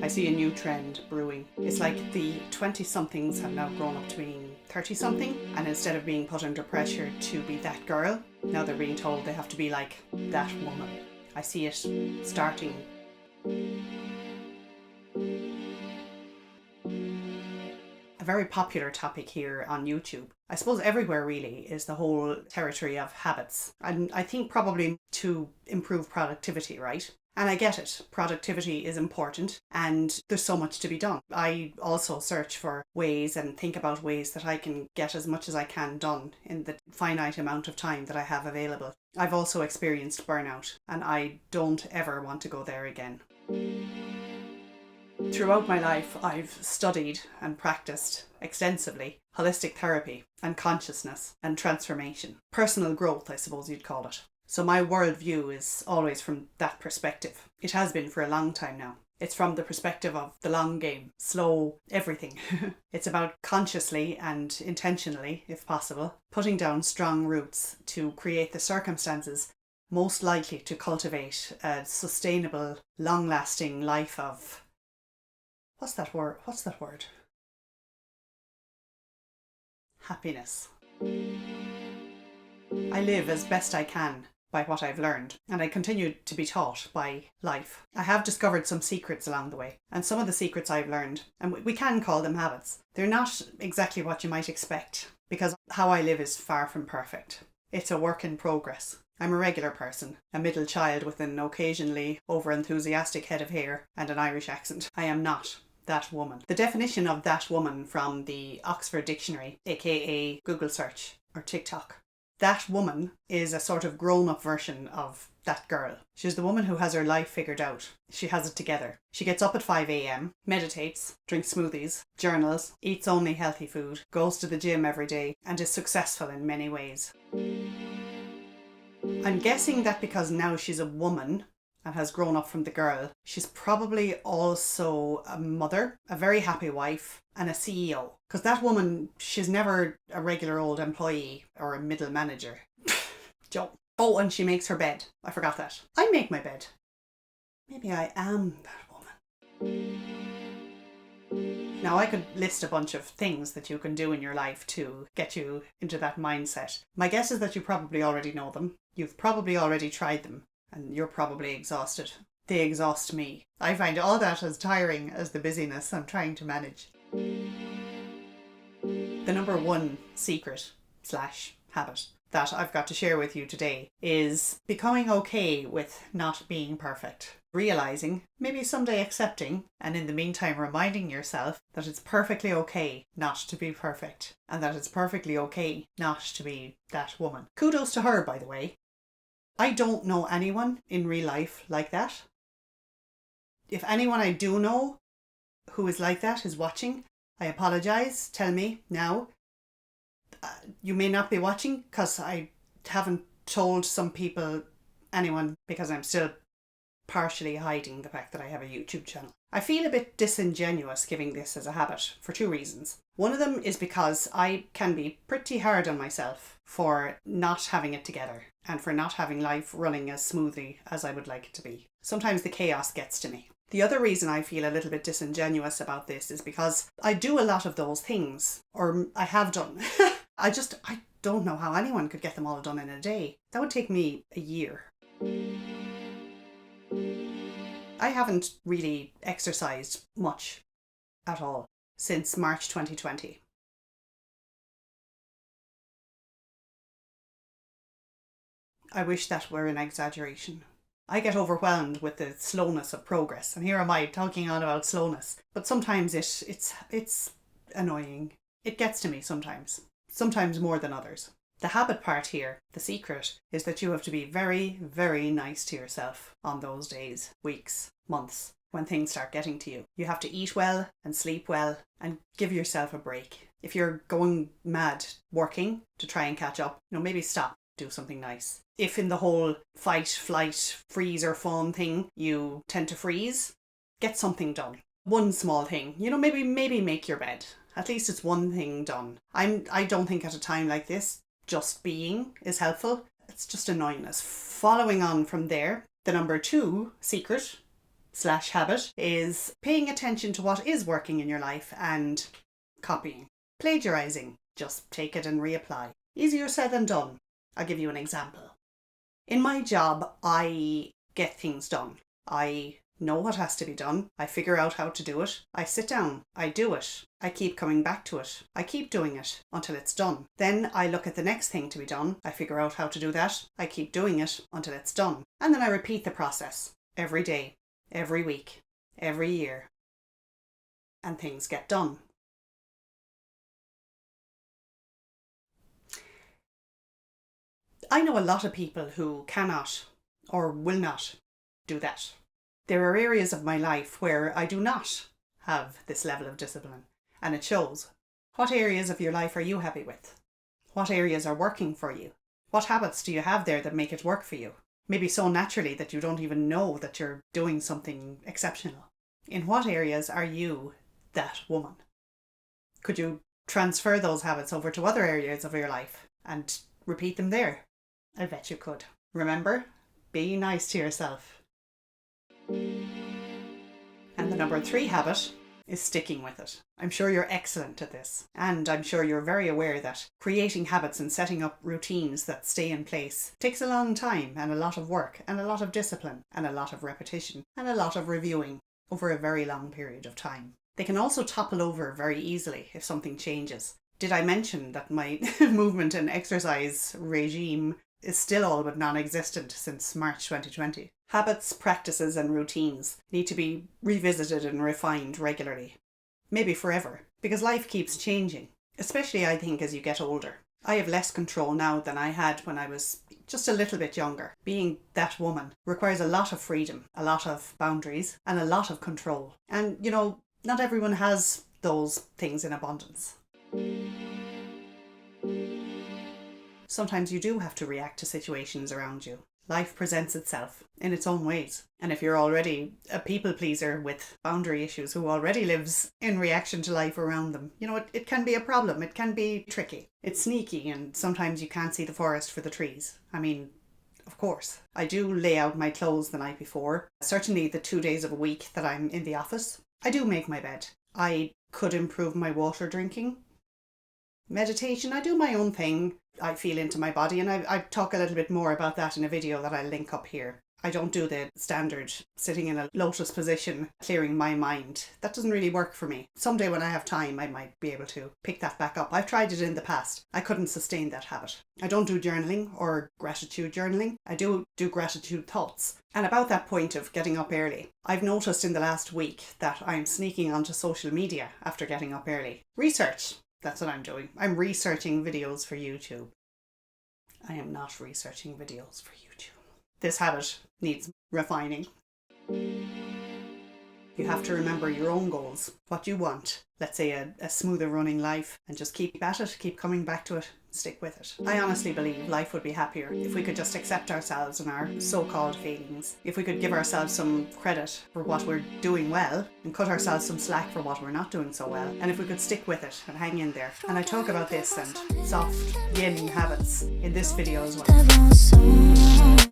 I see a new trend brewing. It's like the 20-somethings have now grown up to being 30-something, and instead of being put under pressure to be that girl, now they're being told they have to be like that woman. I see it starting. A very popular topic here on YouTube, I suppose everywhere really, is the whole territory of habits. And I think probably to improve productivity, right? And I get it, productivity is important and there's so much to be done. I also search for ways and think about ways that I can get as much as I can done in the finite amount of time that I have available. I've also experienced burnout and I don't ever want to go there again. Throughout my life, I've studied and practiced extensively holistic therapy and consciousness and transformation. Personal growth, I suppose you'd call it. So my worldview is always from that perspective. It has been for a long time now. It's from the perspective of the long game, slow everything. It's about consciously and intentionally, if possible, putting down strong roots to create the circumstances most likely to cultivate a sustainable, long-lasting life of... What's that word? Happiness. I live as best I can by what I've learned, and I continue to be taught by life. I have discovered some secrets along the way, and some of the secrets I've learned, and we can call them habits, they're not exactly what you might expect, because how I live is far from perfect. It's a work in progress. I'm a regular person, a middle child with an occasionally over-enthusiastic head of hair and an Irish accent. I am not that woman. The definition of that woman from the Oxford Dictionary, aka Google search or TikTok. That woman is a sort of grown-up version of that girl. She's the woman who has her life figured out. She has it together. She gets up at 5 a.m, meditates, drinks smoothies, journals, eats only healthy food, goes to the gym every day, and is successful in many ways. I'm guessing that because now she's a woman and has grown up from the girl, she's probably also a mother, a very happy wife, and a CEO. Because that woman, she's never a regular old employee or a middle manager. Joan. Oh, and she makes her bed. I forgot that. I make my bed. Maybe I am that woman. Now, I could list a bunch of things that you can do in your life to get you into that mindset. My guess is that you probably already know them. You've probably already tried them. And you're probably exhausted. They exhaust me. I find all that as tiring as the busyness I'm trying to manage. The number one secret / habit that I've got to share with you today is becoming okay with not being perfect. Realizing, maybe someday accepting, and in the meantime reminding yourself that it's perfectly okay not to be perfect, and that it's perfectly okay not to be that woman. Kudos to her, by the way. I don't know anyone in real life like that. If anyone I do know who is like that is watching, I apologise. Tell me now. You may not be watching because I haven't told some people, anyone, because I'm still partially hiding the fact that I have a YouTube channel. I feel a bit disingenuous giving this as a habit for two reasons. One of them is because I can be pretty hard on myself for not having it together and for not having life running as smoothly as I would like it to be. Sometimes the chaos gets to me. The other reason I feel a little bit disingenuous about this is because I do a lot of those things, or I have done. I don't know how anyone could get them all done in a day. That would take me a year. I haven't really exercised much at all since March 2020. I wish that were an exaggeration. I get overwhelmed with the slowness of progress, and here am I talking on about slowness. But sometimes it's annoying. It gets to me sometimes more than others. The habit part here, the secret, is that you have to be very, very nice to yourself on those days, weeks, months, when things start getting to you. You have to eat well and sleep well and give yourself a break. If you're going mad working to try and catch up, maybe stop, do something nice. If in the whole fight, flight, freeze or fawn thing, you tend to freeze, get something done. One small thing, maybe make your bed. At least it's one thing done. I don't think at a time like this, just being is helpful. It's just annoyingness. Following on from there, the number two secret habit is paying attention to what is working in your life and copying. Plagiarizing, just take it and reapply. Easier said than done. I'll give you an example. In my job, I get things done. I know what has to be done. I figure out how to do it. I sit down. I do it. I keep coming back to it. I keep doing it until it's done. Then I look at the next thing to be done. I figure out how to do that. I keep doing it until it's done. And then I repeat the process every day, every week, every year. And things get done. I know a lot of people who cannot or will not do that. There are areas of my life where I do not have this level of discipline, and it shows. What areas of your life are you happy with? What areas are working for you? What habits do you have there that make it work for you? Maybe so naturally that you don't even know that you're doing something exceptional. In what areas are you that woman? Could you transfer those habits over to other areas of your life and repeat them there? I bet you could. Remember, be nice to yourself. And the number 3 habit is sticking with it. I'm sure you're excellent at this. And I'm sure you're very aware that creating habits and setting up routines that stay in place takes a long time and a lot of work and a lot of discipline and a lot of repetition and a lot of reviewing over a very long period of time. They can also topple over very easily if something changes. Did I mention that my movement and exercise regime is still all but non-existent since March 2020? Habits, practices and routines need to be revisited and refined regularly. Maybe forever, because life keeps changing, especially I think as you get older. I have less control now than I had when I was just a little bit younger. Being that woman requires a lot of freedom, a lot of boundaries and a lot of control. And you know, not everyone has those things in abundance. Sometimes you do have to react to situations around you. Life presents itself in its own ways. And if you're already a people pleaser with boundary issues who already lives in reaction to life around them, you know, it can be a problem. It can be tricky. It's sneaky and sometimes you can't see the forest for the trees. I mean, of course, I do lay out my clothes the night before. Certainly the 2 days of a week that I'm in the office, I do make my bed. I could improve my water drinking. Meditation, I do my own thing. I feel into my body and I talk a little bit more about that in a video that I'll link up here. I don't do the standard sitting in a lotus position, clearing my mind. That doesn't really work for me. Someday when I have time, I might be able to pick that back up. I've tried it in the past. I couldn't sustain that habit. I don't do journaling or gratitude journaling. I do gratitude thoughts. And about that point of getting up early, I've noticed in the last week that I'm sneaking onto social media after getting up early. Research. That's what I'm doing. I'm researching videos for YouTube. I am not researching videos for YouTube. This habit needs refining. You have to remember your own goals, what you want. Let's say a smoother running life, and just keep at it, keep coming back to it, stick with it. I honestly believe life would be happier if we could just accept ourselves and our so-called failings. If we could give ourselves some credit for what we're doing well and cut ourselves some slack for what we're not doing so well. And if we could stick with it and hang in there. And I talk about this and soft yin habits in this video as well.